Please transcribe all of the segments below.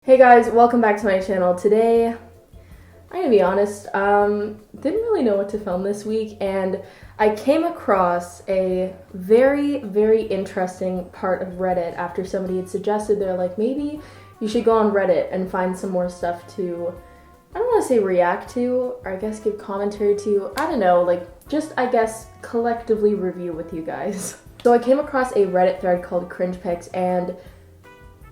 Hey guys, welcome back to my channel. Today, I'm gonna be honest, didn't really know what to film this week, and I came across a very interesting part of Reddit after somebody had suggested, they're like, maybe you should go on Reddit and find some more stuff to, I don't want to say react to, or I guess give commentary to, I don't know, like just, I guess, collectively review with you guys. So I came across a Reddit thread called cringepics, and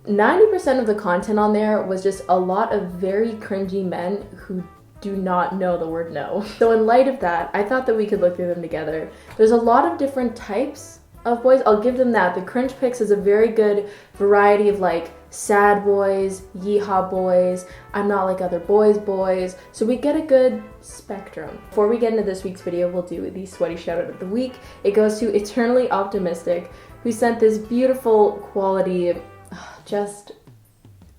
90% of the content on there was just a lot of very cringy men who do not know the word no. So in light of that, I thought that we could look through them together. There's a lot of different types of boys. I'll give them that. The cringe pics is a very good variety of like sad boys, yeehaw boys, I'm not like other boys. So we get a good spectrum. Before we get into this week's video, we'll do the sweaty shout out of the week. It goes to Eternally Optimistic, who sent this beautiful quality, just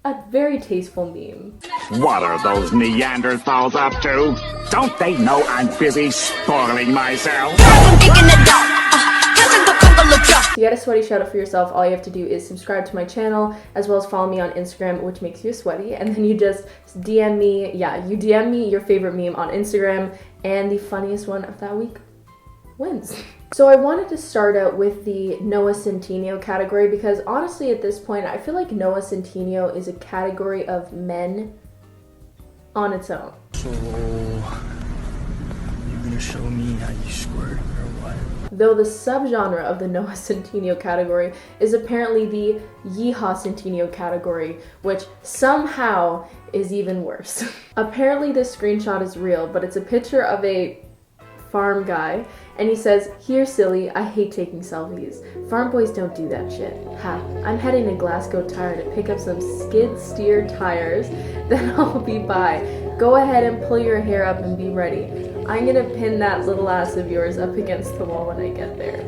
a very tasteful meme. What are those Neanderthals up to? Don't they know I'm busy spoiling myself? To get a sweaty shout out for yourself, all you have to do is subscribe to my channel, as well as follow me on Instagram, which makes you sweaty, and then you just DM me, you DM me your favorite meme on Instagram, and the funniest one of that week wins. So I wanted to start out with the Noah Centineo category because honestly at this point I feel like Noah Centineo is a category of men on its own. So, you gonna show me how you squirt or what? Though the subgenre of the Noah Centineo category is apparently the Yeehaw Centennial category, which somehow is even worse. Apparently this screenshot is real, but it's a picture of a farm guy, and he says, "Here silly, I hate taking selfies. Farm boys don't do that shit. Ha, I'm heading to Glasgow Tire to pick up some skid steer tires, then I'll be by. Go ahead and pull your hair up and be ready. I'm gonna pin that little ass of yours up against the wall when I get there."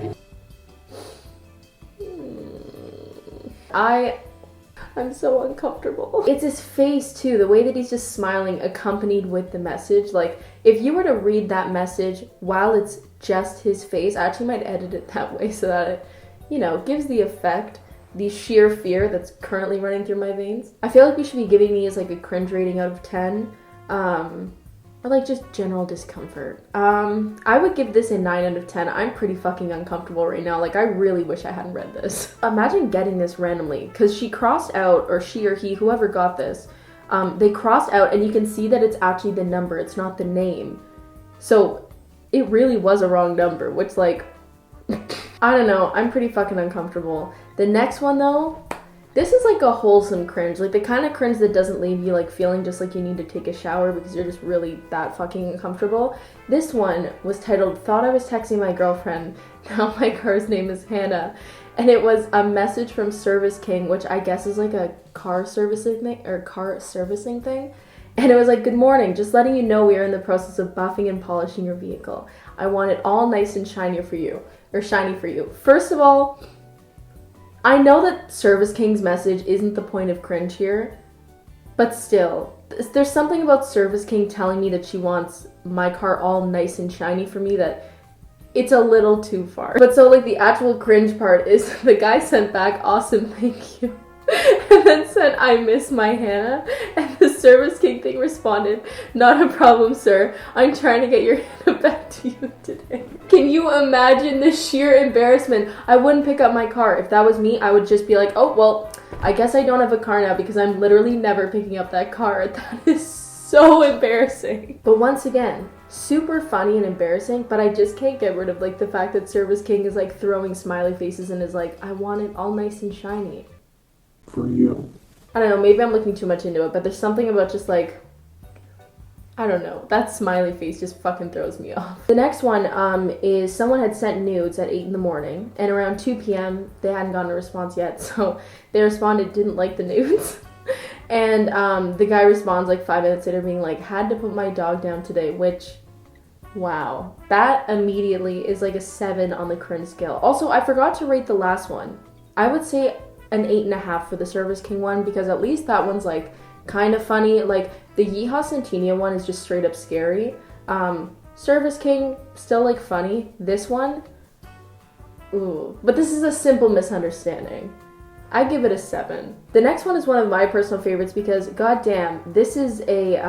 I'm so uncomfortable. It's his face too, the way that he's just smiling accompanied with the message. Like, if you were to read that message while it's just his face, I actually might edit it that way so that it, you know, gives the effect, the sheer fear that's currently running through my veins. I feel like we should be giving these like a cringe rating out of 10. Or like just general discomfort. I would give this a 9 out of 10. I'm pretty fucking uncomfortable right now. Like, I really wish I hadn't read this. Imagine getting this randomly, because she crossed out, or she or he, whoever got this, they crossed out and you can see that it's actually the number, it's not the name. So it really was a wrong number, which like, I don't know, I'm pretty fucking uncomfortable. The next one though, this is like a wholesome cringe, like the kind of cringe that doesn't leave you like feeling just like you need to take a shower because you're just really that fucking uncomfortable. This one was titled, "Thought I was texting my girlfriend, now my car's name is Hannah." And it was a message from Service King, which I guess is like a car servicing thing. And it was like, "Good morning, just letting you know we are in the process of buffing and polishing your vehicle. I want it all nice and shiny for you. First of all, I know that Service King's message isn't the point of cringe here, but still, there's something about Service King telling me that she wants my car all nice and shiny for me that it's a little too far. But so like the actual cringe part is the guy sent back, "Awesome, thank you," and then said, "I miss my Hannah," and the Service King thing responded, "Not a problem, sir. I'm trying to get your Hannah back to you today." Can you imagine the sheer embarrassment? I wouldn't pick up my car. If that was me, I would just be like, "Oh, well, I guess I don't have a car now because I'm literally never picking up that car." That is so embarrassing. But once again, super funny and embarrassing, but I just can't get rid of like the fact that Service King is like throwing smiley faces and is like, "I want it all nice and shiny for you." I don't know, maybe I'm looking too much into it, but there's something about just like, I don't know, that smiley face just fucking throws me off. The next one is someone had sent nudes at 8 in the morning, and around 2 p.m. they hadn't gotten a response yet, so they responded, "Didn't like the nudes." And the guy responds like 5 minutes later being like, "Had to put my dog down today," which, wow. That immediately is like a 7 on the cringe scale. Also, I forgot to rate the last one. I would say an 8.5 for the Service King one, because at least that one's like kind of funny. Like the Yeehaw Centennial one is just straight up scary. Service King, still like funny. This one, ooh. But this is a simple misunderstanding. I give it a 7. The next one is one of my personal favorites because, goddamn, this is a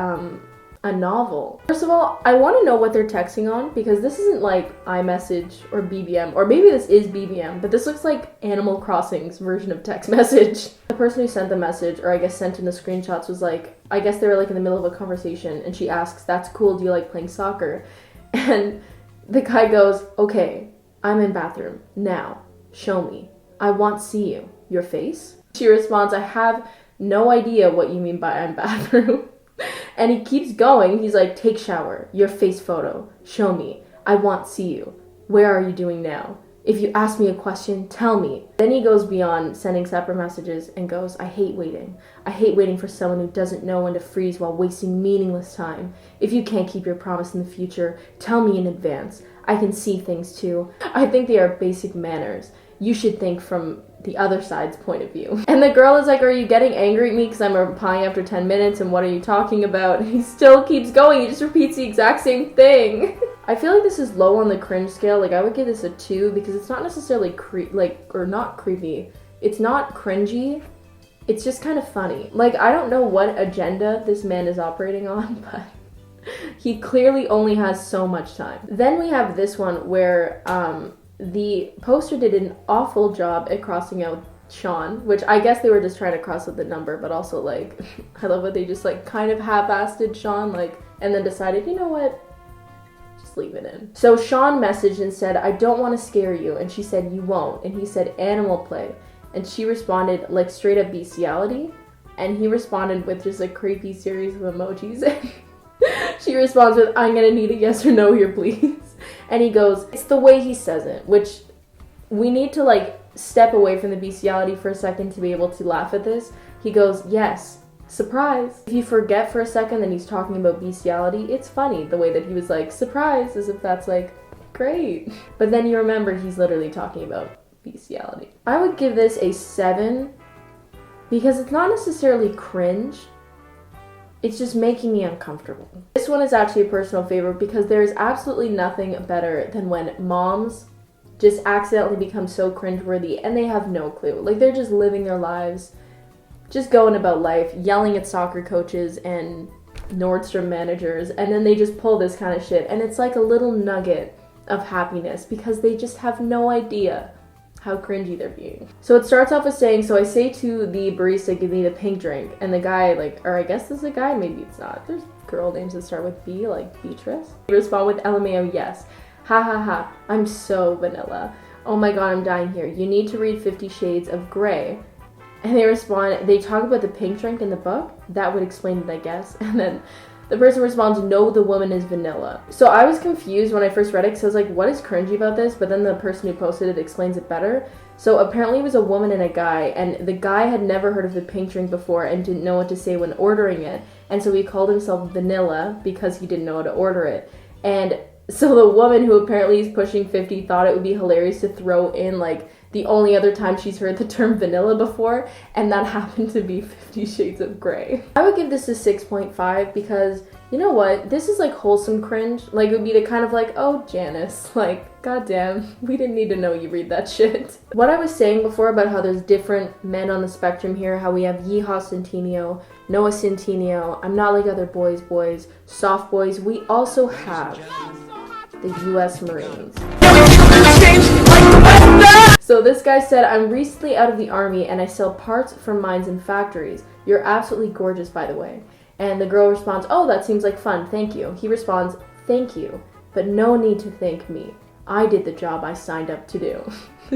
novel. First of all, I want to know what they're texting on because this isn't like iMessage or BBM, or maybe this is BBM, but this looks like Animal Crossing's version of text message. The person who sent the message, or I guess sent in the screenshots, was like, I guess they were like in the middle of a conversation, and she asks, "That's cool, do you like playing soccer?" And the guy goes, "Okay, I'm in bathroom. Now, show me. I want to see you. Your face?" She responds, "I have no idea what you mean by I'm bathroom." And he keeps going. He's like, "Take shower. Your face photo. Show me. I want to see you. Where are you doing now? If you ask me a question, tell me." Then he goes beyond sending separate messages and goes, "I hate waiting. I hate waiting for someone who doesn't know when to freeze while wasting meaningless time. If you can't keep your promise in the future, tell me in advance. I can see things too. I think they are basic manners. You should think from the other side's point of view." And the girl is like, "Are you getting angry at me because I'm replying after 10 minutes and what are you talking about?" And he still keeps going. He just repeats the exact same thing. I feel like this is low on the cringe scale. Like, I would give this a 2 because it's not necessarily not creepy. It's not cringy. It's just kind of funny. Like, I don't know what agenda this man is operating on, but he clearly only has so much time. Then we have this one where the poster did an awful job at crossing out Sean, which I guess they were just trying to cross out the number, but also, like, I love what they just, like, kind of half-assed Sean, like, and then decided, you know what, just leave it in. So Sean messaged and said, "I don't want to scare you," and she said, "You won't," and he said, "Animal play," and she responded, like, straight up bestiality, and he responded with just a creepy series of emojis. She responds with, "I'm gonna need a yes or no here, please." And he goes, it's the way he says it, which we need to, like, step away from the bestiality for a second to be able to laugh at this. He goes, "Yes, surprise." If you forget for a second that he's talking about bestiality, it's funny the way that he was like, "Surprise," as if that's, like, great. But then you remember he's literally talking about bestiality. I would give this a 7 because it's not necessarily cringe. It's just making me uncomfortable. This one is actually a personal favorite because there is absolutely nothing better than when moms just accidentally become so cringeworthy and they have no clue. Like, they're just living their lives, just going about life, yelling at soccer coaches and Nordstrom managers, and then they just pull this kind of shit. And it's like a little nugget of happiness because they just have no idea how cringy they're being. So it starts off with saying, "So I say to the barista, give me the pink drink." And the guy, like, or I guess this is a guy, maybe it's not. There's girl names that start with B, like Beatrice. They respond with LMAO, "Yes. Ha ha ha. I'm so vanilla. Oh my god, I'm dying here. You need to read 50 Shades of Grey." And they respond, "They talk about the pink drink in the book? That would explain it, I guess." And then the person responds, "No, the woman is vanilla." So I was confused when I first read it because I was like, what is cringy about this? But then the person who posted it explains it better. So apparently it was a woman and a guy, and the guy had never heard of the pink drink before and didn't know what to say when ordering it. And so he called himself Vanilla because he didn't know how to order it. And so the woman who apparently is pushing 50 thought it would be hilarious to throw in, like, the only other time she's heard the term vanilla before, and that happened to be 50 Shades of Grey. I would give this a 6.5 because, you know what, this is like wholesome cringe. Like, it would be the kind of like, "Oh, Janice, like, goddamn, we didn't need to know you read that shit." What I was saying before about how there's different men on the spectrum here, how we have Yeehaw Centennial, Noah Centineo, I'm not like other boys, soft boys, we also have the US Marines. So this guy said, "I'm recently out of the army and I sell parts from mines and factories. You're absolutely gorgeous, by the way." And the girl responds, "Oh, that seems like fun, thank you." He responds, "Thank you, but no need to thank me. I did the job I signed up to do."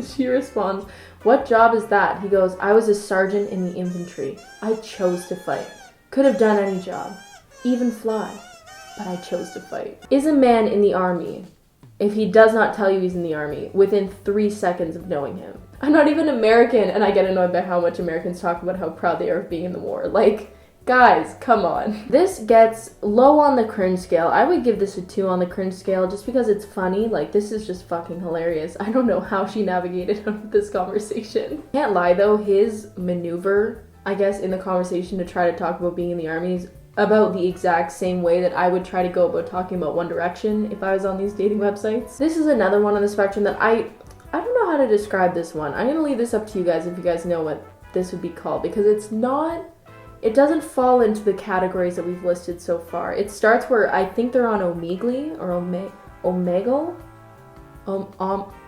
She responds, "What job is that?" He goes, "I was a sergeant in the infantry. I chose to fight. Could have done any job, even fly, but I chose to fight." Is a man in the army if he does not tell you he's in the army within 3 seconds of knowing him? I'm not even American, and I get annoyed by how much Americans talk about how proud they are of being in the war. Like, guys, come on. This gets low on the cringe scale. I would give this a 2 on the cringe scale just because it's funny. Like, this is just fucking hilarious. I don't know how she navigated out of this conversation. Can't lie though, his maneuver, I guess, in the conversation to try to talk about being in the army is about the exact same way that I would try to go about talking about One Direction if I was on these dating websites. This is another one on the spectrum that I don't know how to describe this one. I'm gonna leave this up to you guys if you guys know what this would be called, because it doesn't fall into the categories that we've listed so far. It starts where I think they're on Omegle or Omegle.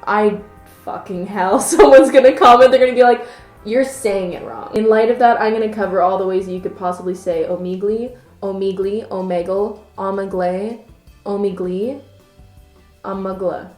I fucking hell, someone's gonna comment, they're gonna be like, you're saying it wrong. In light of that, I'm gonna cover all the ways that you could possibly say Omegle, Omegle, Omegle, Omegle, Omegle, Omegle.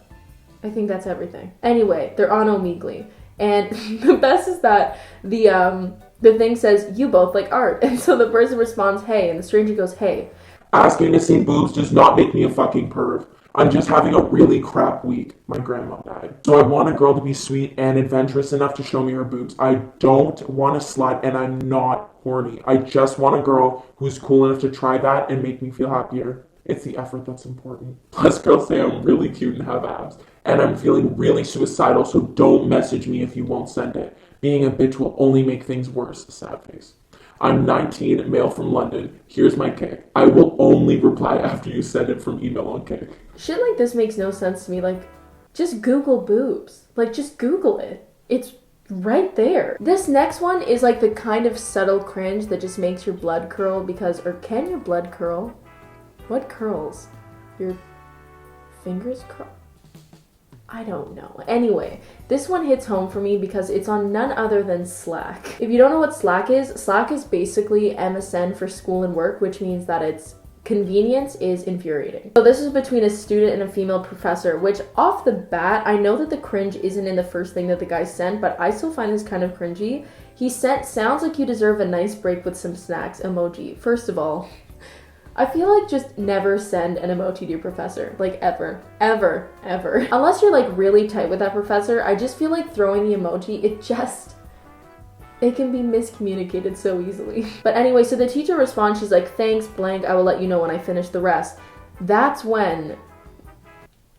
I think that's everything. Anyway, they're on Omegle. And the best is that the thing says, you both like art. And so the person responds, hey, and the stranger goes, hey. Asking to see boobs does not make me a fucking perv. I'm just having a really crap week. My grandma died. So I want a girl to be sweet and adventurous enough to show me her boobs. I don't want a slut, and I'm not horny. I just want a girl who's cool enough to try that and make me feel happier. It's the effort that's important. Plus, girls say I'm really cute and have abs. And I'm feeling really suicidal, so don't message me if you won't send it. Being a bitch will only make things worse. Sad face. I'm 19, male from London. Here's my kick. I will only reply after you send it from email on Kick. Shit like this makes no sense to me. Like, just Google boobs. Like, just Google it. It's right there. This next one is like the kind of subtle cringe that just makes your blood curl because, or can your blood curl? What curls? Your fingers curl? I don't know. Anyway, this one hits home for me because it's on none other than Slack. If you don't know what Slack is basically MSN for school and work, which means that its convenience is infuriating. So this is between a student and a female professor, which off the bat, I know that the cringe isn't in the first thing that the guy sent, but I still find this kind of cringy. He sent, sounds like you deserve a nice break with some snacks emoji. First of all, I feel like just never send an emoji to your professor. Like ever. Ever. Ever. Unless you're like really tight with that professor, I just feel like throwing the emoji, it can be miscommunicated so easily. But anyway, so the teacher responds, she's like, thanks, blank, I will let you know when I finish the rest. That's when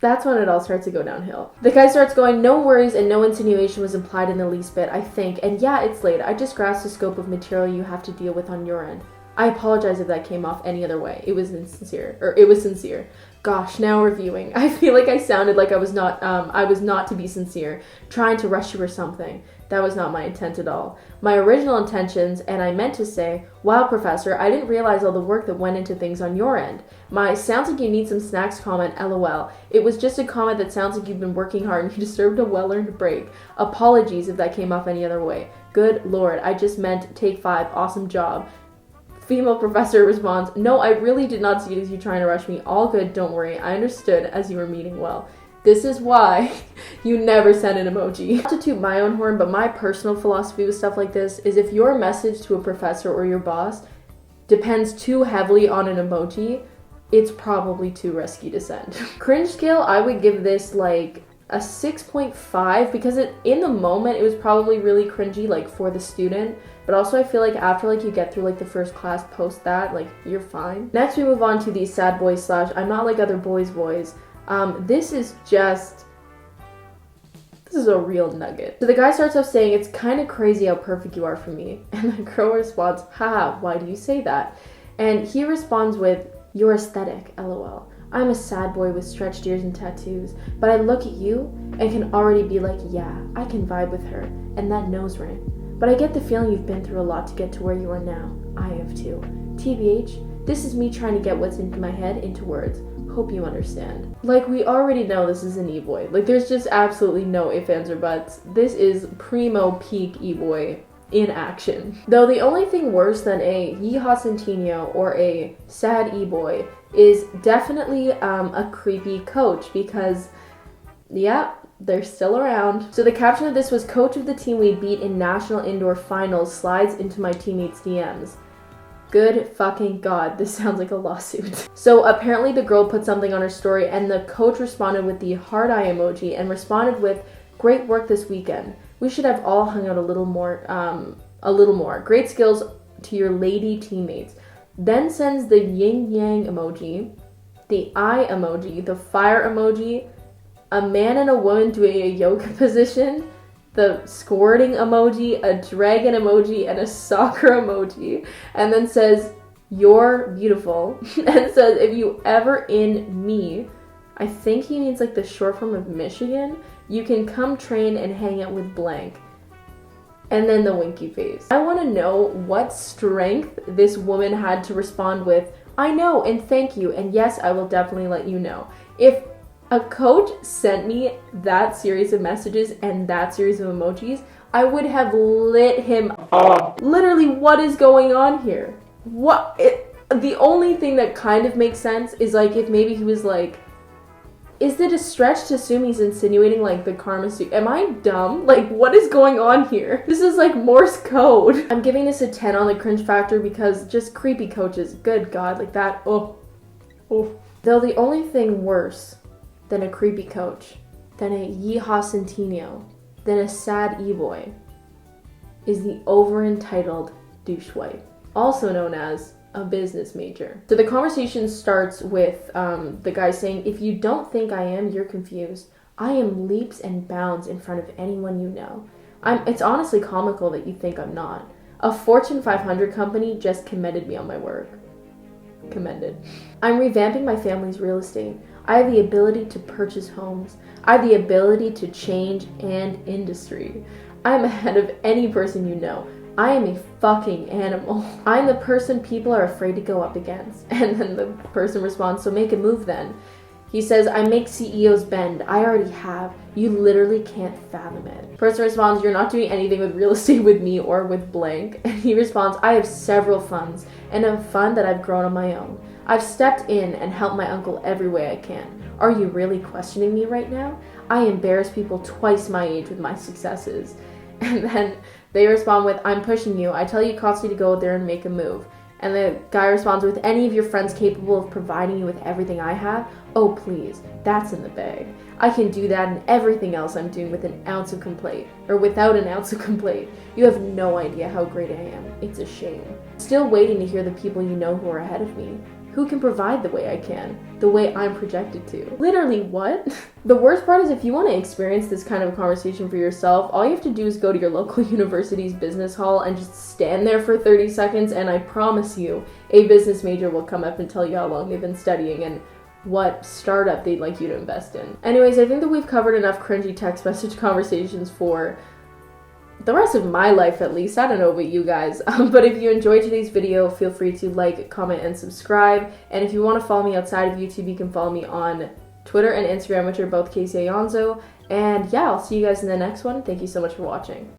it all starts to go downhill. The guy starts going, no worries and no insinuation was implied in the least bit, I think. And yeah, it's late. I just grasped the scope of material you have to deal with on your end. I apologize if that came off any other way. It was sincere. Gosh, now reviewing. I feel like I sounded like I was not to be sincere, trying to rush you or something. That was not my intent at all. My original intentions, and I meant to say, wow, professor, I didn't realize all the work that went into things on your end. My sounds like you need some snacks comment, lol. It was just a comment that sounds like you've been working hard and you deserved a well-earned break. Apologies if that came off any other way. Good lord, I just meant take 5, awesome job. Female professor responds, no, I really did not see it as you trying to rush me. All good, don't worry. I understood as you were meaning well. This is why you never send an emoji. Not to toot my own horn, but my personal philosophy with stuff like this is if your message to a professor or your boss depends too heavily on an emoji, it's probably too risky to send. Cringe scale, I would give this like a 6.5 because in the moment it was probably really cringy like for the student, but also I feel like after like you get through like the first class post that, like you're fine. Next we move on to the sad boys / I'm not like other boys. This is a real nugget. So the guy starts off saying, it's kind of crazy how perfect you are for me. And the girl responds, haha, why do you say that? And he responds with, you're aesthetic, lol. I'm a sad boy with stretched ears and tattoos, but I look at you and can already be like, yeah, I can vibe with her, and that nose ring. But I get the feeling you've been through a lot to get to where you are now. I have too. TBH, this is me trying to get what's in my head into words. Hope you understand. Like, we already know this is an e-boy. Like, there's just absolutely no ifs, ands, or buts. This is primo peak e-boy in action. Though the only thing worse than a Yeehaw Centennial or a sad e-boy is definitely a creepy coach because, yeah, they're still around. So the caption of this was, coach of the team we beat in national indoor finals slides into my teammates' DMs. Good fucking god, this sounds like a lawsuit. So apparently the girl put something on her story and the coach responded with the heart eye emoji and responded with, great work this weekend. We should have all hung out a little more. Great skills to your lady teammates. Then sends the yin yang emoji, the eye emoji, the fire emoji, a man and a woman doing a yoga position, the squirting emoji, a dragon emoji, and a soccer emoji, and then says, you're beautiful, and says, if you ever in me, I think he means like the short form of Michigan, you can come train and hang out with blank. And then the winky face. I want to know what strength this woman had to respond with, I know, and thank you, and yes, I will definitely let you know. If a coach sent me that series of messages and that series of emojis, I would have lit him up. Literally, what is going on here? The only thing that kind of makes sense is like if maybe he was like, is it a stretch to assume he's insinuating like the karma suit? Am I dumb? Like, what is going on here? This is like Morse code. I'm giving this a 10 on the cringe factor because just creepy coaches. Good God, like that. Oh. Though the only thing worse than a creepy coach, than a Yeehaw Centennial, than a sad e-boy is the over-entitled douche wife, also known as a business major. So the conversation starts with the guy saying, if you don't think I am, you're confused. I am leaps and bounds in front of anyone you know. It's honestly comical that you think I'm not. A Fortune 500 company just commended me on my work. Commended. I'm revamping my family's real estate. I have the ability to purchase homes. I have the ability to change an industry. I'm ahead of any person you know. I am a fucking animal. I'm the person people are afraid to go up against. And then the person responds, so make a move then. He says, I make CEOs bend. I already have. You literally can't fathom it. Person responds, you're not doing anything with real estate with me or with blank. And he responds, I have several funds and a fund that I've grown on my own. I've stepped in and helped my uncle every way I can. Are you really questioning me right now? I embarrass people twice my age with my successes. And then they respond with, I'm pushing you. I tell you constantly to go there and make a move. And the guy responds with, any of your friends capable of providing you with everything I have? Oh, please, that's in the bag. I can do that and everything else I'm doing with an ounce of complaint, or without an ounce of complaint. You have no idea how great I am. It's a shame. Still waiting to hear the people you know who are ahead of me. Who can provide the way I can, the way I'm projected to? Literally, what? The worst part is if you want to experience this kind of a conversation for yourself, all you have to do is go to your local university's business hall and just stand there for 30 seconds, and I promise you, a business major will come up and tell you how long they've been studying and what startup they'd like you to invest in. Anyways, I think that we've covered enough cringy text message conversations for the rest of my life, at least. I don't know about you guys, but if you enjoyed today's video, feel free to like, comment, and subscribe. And if you want to follow me outside of YouTube, you can follow me on Twitter and Instagram, which are both Aonso. And yeah, I'll see you guys in the next one. Thank you so much for watching.